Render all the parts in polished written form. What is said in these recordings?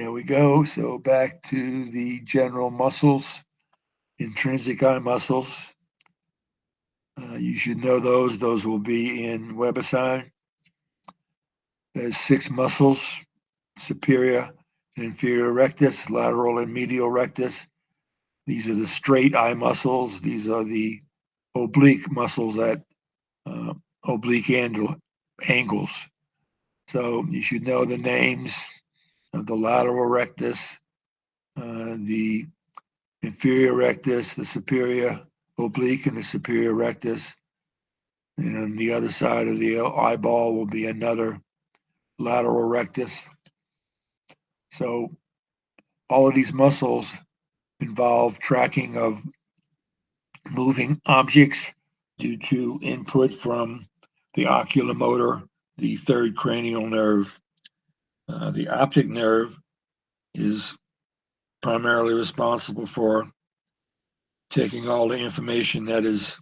There we go. So back to the general muscles, intrinsic eye muscles. You should know those. Those will be in WebAssign. There's 6 muscles: superior and inferior rectus, lateral and medial rectus. These are the straight eye muscles. These are the oblique muscles at oblique angles. So you should know the names of the lateral rectus, the inferior rectus, the superior oblique, and the superior rectus. And on the other side of the eyeball will be another lateral rectus. So all of these muscles involve tracking of moving objects due to input from the oculomotor, the third cranial nerve. The optic nerve is primarily responsible for taking all the information that is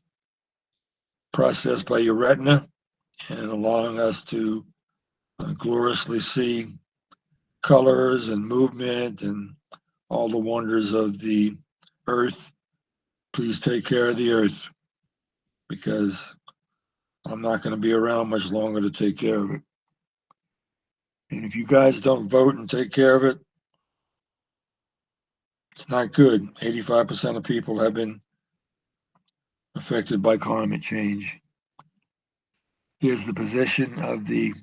processed by your retina and allowing us to gloriously see colors and movement and all the wonders of the earth. Please take care of the earth, because I'm not going to be around much longer to take care of it. And if you guys don't vote and take care of it, it's not good. 85% of people have been affected by climate change. Here's the position of the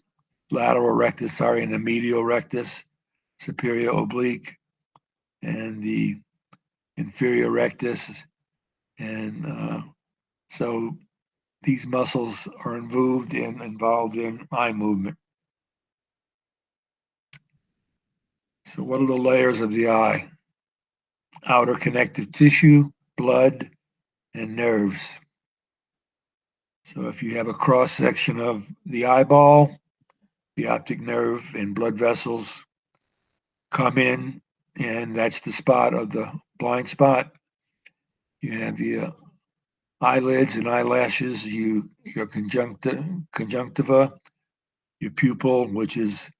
lateral rectus, and the medial rectus, superior oblique, and the inferior rectus. And so these muscles are involved in eye movement. So what are the layers of the eye? Outer connective tissue, blood, and nerves. So if you have a cross section of the eyeball, the optic nerve and blood vessels come in, and that's the spot of the blind spot. You have your eyelids and eyelashes, your conjunctiva, your pupil, which is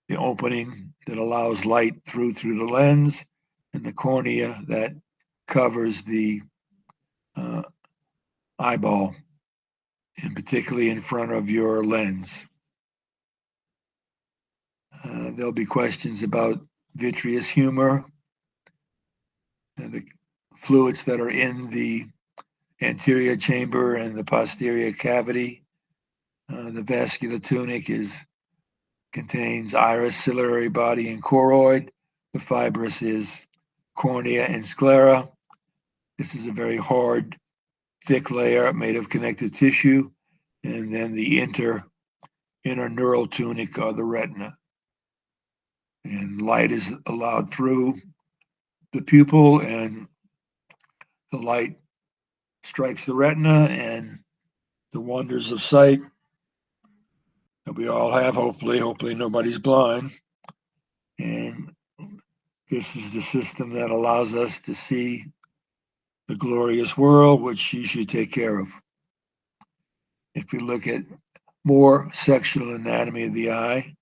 the opening that allows light through the lens, and the cornea that covers the eyeball, and particularly in front of your lens. There'll be questions about vitreous humor and the fluids that are in the anterior chamber and the posterior cavity. The vascular tunic contains iris, ciliary body, and choroid. The fibrous is cornea and sclera. This is a very hard, thick layer made of connective tissue. And then the inner neural tunic are the retina. And light is allowed through the pupil, and the light strikes the retina, and the wonders of sight that we all have, hopefully nobody's blind. And this is the system that allows us to see the glorious world, which you should take care of. If we look at more sectional anatomy of the eye,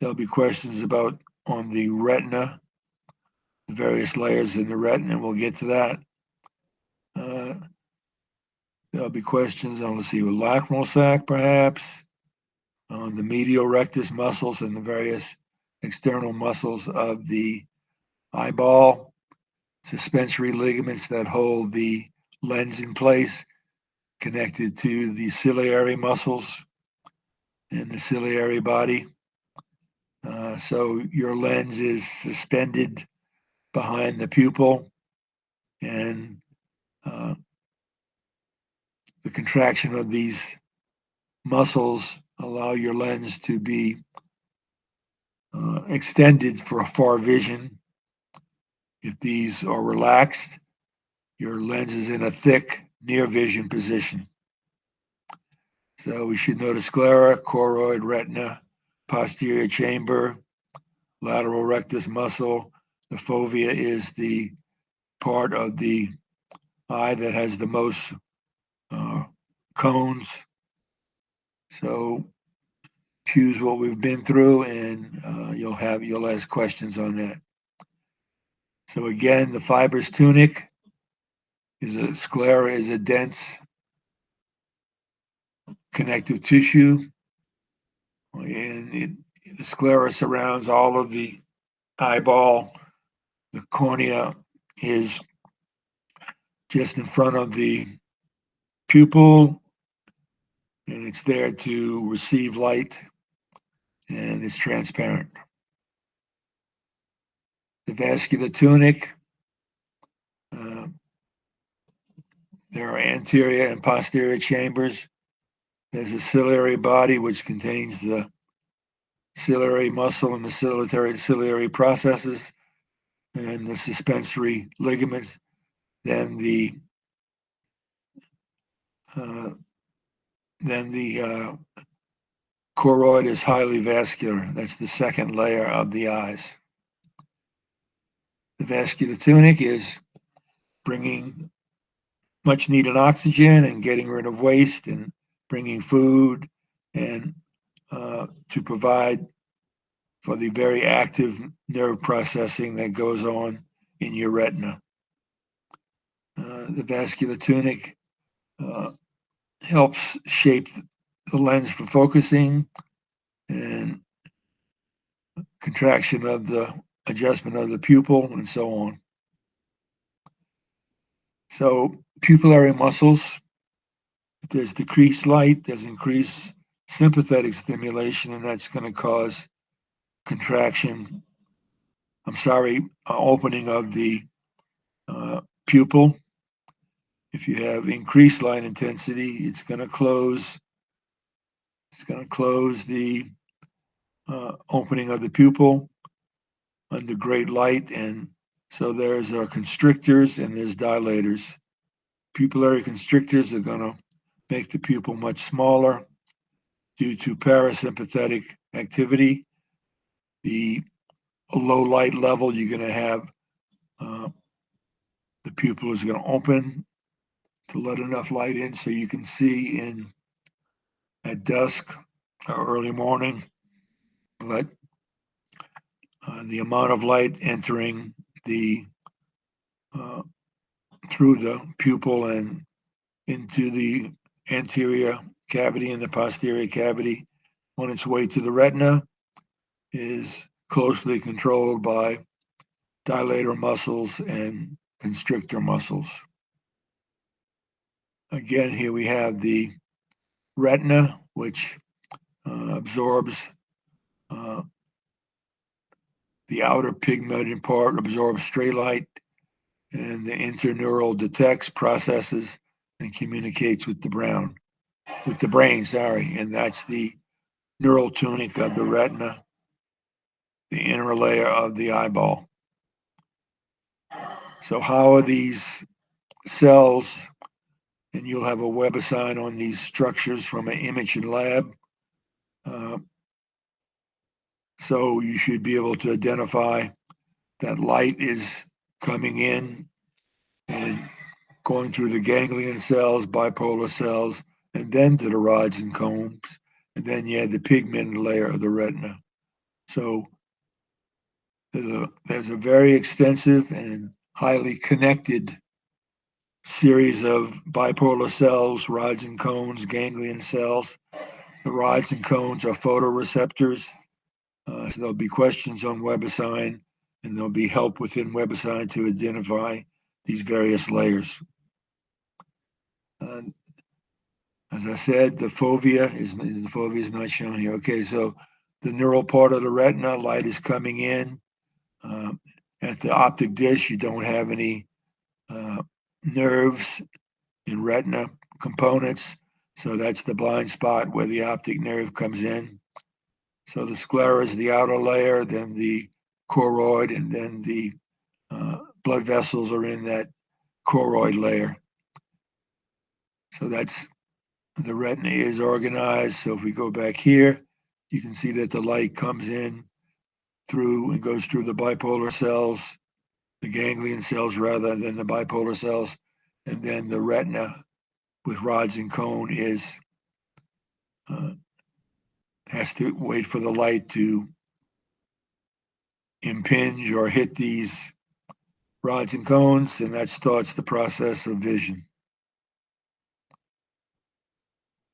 there'll be questions about on the retina, the various layers in the retina, and we'll get to that. There'll be questions on, lacrimal sac, perhaps, on the medial rectus muscles and the various external muscles of the eyeball, suspensory ligaments that hold the lens in place, connected to the ciliary muscles and the ciliary body. So your lens is suspended behind the pupil, and the contraction of these muscles allow your lens to be extended for far vision. If these are relaxed, your lens is in a thick near vision position. So we should know the sclera, choroid, retina, posterior chamber, lateral rectus muscle. The fovea is the part of the eye that has the most cones. So choose what we've been through, and you'll ask questions on that. So again, the fibrous tunic sclera is a dense connective tissue, and the sclera surrounds all of the eyeball. The cornea is just in front of the pupil, and it's there to receive light, and it's transparent. The vascular tunic, there are anterior and posterior chambers. There's a ciliary body, which contains the ciliary muscle and the ciliary processes and the suspensory ligaments. Then the choroid is highly vascular. That's the second layer of the eyes. The vascular tunic is bringing much needed oxygen and getting rid of waste and bringing food and to provide for the very active nerve processing that goes on in your retina. The vascular tunic helps shape the lens for focusing and contraction of the adjustment of the pupil and so on. So pupillary muscles, if there's decreased light, there's increased sympathetic stimulation, and that's going to cause contraction. Opening of the pupil. If you have increased light intensity, it's going to close. It's going to close the opening of the pupil under great light, and so there's constrictors and there's dilators. Pupillary constrictors are going to make the pupil much smaller due to parasympathetic activity. The low light level, you're going to have the pupil is going to open to let enough light in so you can see at dusk or early morning. But the amount of light entering through the pupil and into the anterior cavity and the posterior cavity on its way to the retina is closely controlled by dilator muscles and constrictor muscles. Again, here we have the retina, which absorbs the outer pigmented part, absorbs stray light, and the interneural detects, processes, and communicates with the brain, and that's the neural tunic of the retina, the inner layer of the eyeball. So how are these cells, and you'll have a WebAssign on these structures from an imaging lab. So you should be able to identify that light is coming in and going through the ganglion cells, bipolar cells, and then to the rods and cones, and then you have the pigmented layer of the retina. So there's a very extensive and highly connected series of bipolar cells, rods and cones, ganglion cells. The rods and cones are photoreceptors. So there'll be questions on WebAssign, and there'll be help within WebAssign to identify these various layers. As I said, the fovea is not shown here. Okay, so the neural part of the retina, light is coming in. At the optic disc, you don't have any nerves and retina components, so that's the blind spot where the optic nerve comes in. So the sclera is the outer layer, then the choroid, and then the blood vessels are in that choroid layer. So that's the retina is organized. So if we go back here, you can see that the light comes in through and goes through the bipolar cells, the ganglion cells rather than the bipolar cells, and then the retina with rods and cone is has to wait for the light to impinge or hit these rods and cones, and that starts the process of vision.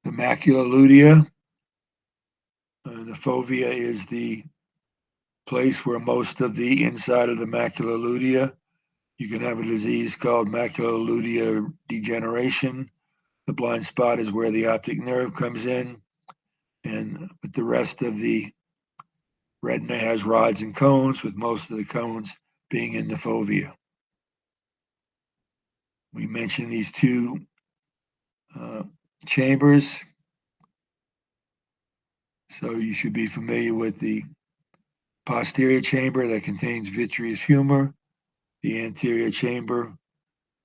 The macula lutea, the fovea is the place where most of the inside of the macula lutea, you can have a disease called macular lutea degeneration. The blind spot is where the optic nerve comes in, and but the rest of the retina has rods and cones, with most of the cones being in the fovea. We mentioned these two chambers, so you should be familiar with the posterior chamber that contains vitreous humor, the anterior chamber,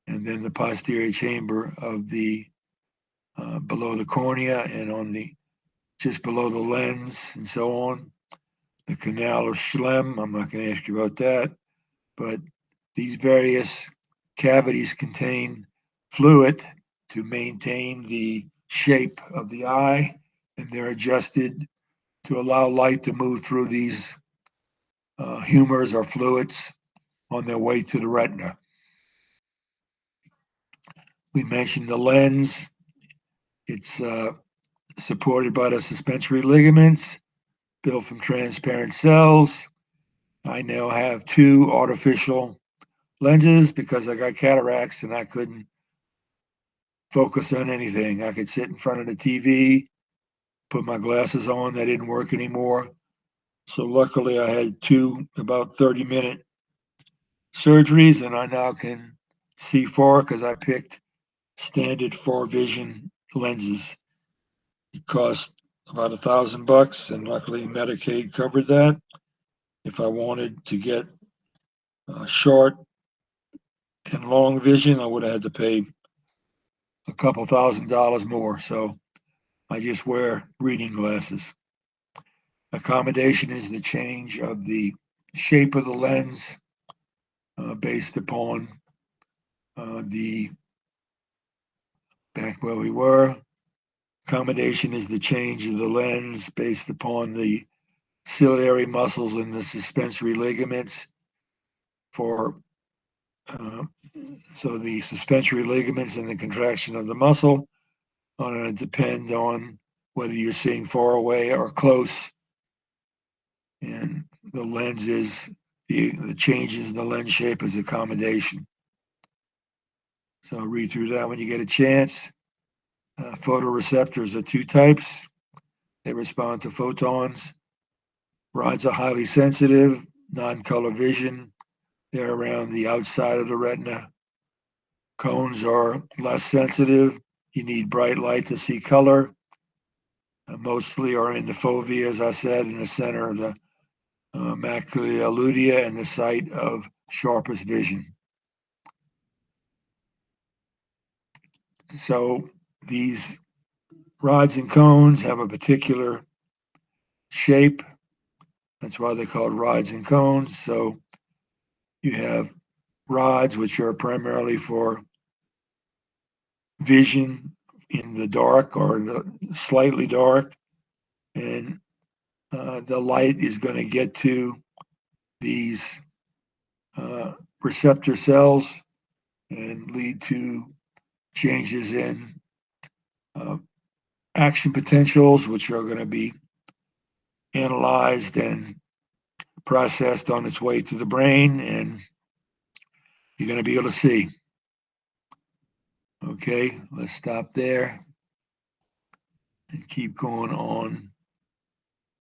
and then the posterior chamber of the below the cornea and on the just below the lens and so on. The canal of Schlemm, I'm not going to ask you about that, but these various cavities contain fluid to maintain the shape of the eye, and they're adjusted to allow light to move through these humors or fluids on their way to the retina. We mentioned the lens. It's supported by the suspensory ligaments built from transparent cells. I now have two artificial lenses because I got cataracts and I couldn't focus on anything. I could sit in front of the TV, put my glasses on, they didn't work anymore. So luckily I had two about 30-minute surgeries, and I now can see far because I picked standard far vision lenses. It cost about $1,000, and luckily Medicaid covered that. If I wanted to get short and long vision, I would have had to pay a couple $1,000s more. So I just wear reading glasses. Accommodation is the change of the shape of the lens based upon the back where we were. Accommodation is the change of the lens based upon the ciliary muscles and the suspensory ligaments. So the suspensory ligaments and the contraction of the muscle are going to depend on whether you're seeing far away or close. And the lens is the changes in the lens shape is accommodation. So I'll read through that when you get a chance. Photoreceptors are two types. They respond to photons. Rods are highly sensitive, non-color vision. They're around the outside of the retina. Cones are less sensitive. You need bright light to see color. Mostly are in the fovea, as I said, in the center of the macula lutea and the site of sharpest vision. So these rods and cones have a particular shape. That's why they're called rods and cones. So you have rods, which are primarily for vision in the dark or the slightly dark, and the light is going to get to these receptor cells and lead to changes in action potentials, which are going to be analyzed and processed on its way to the brain, and you're going to be able to see. Okay, let's stop there and keep going on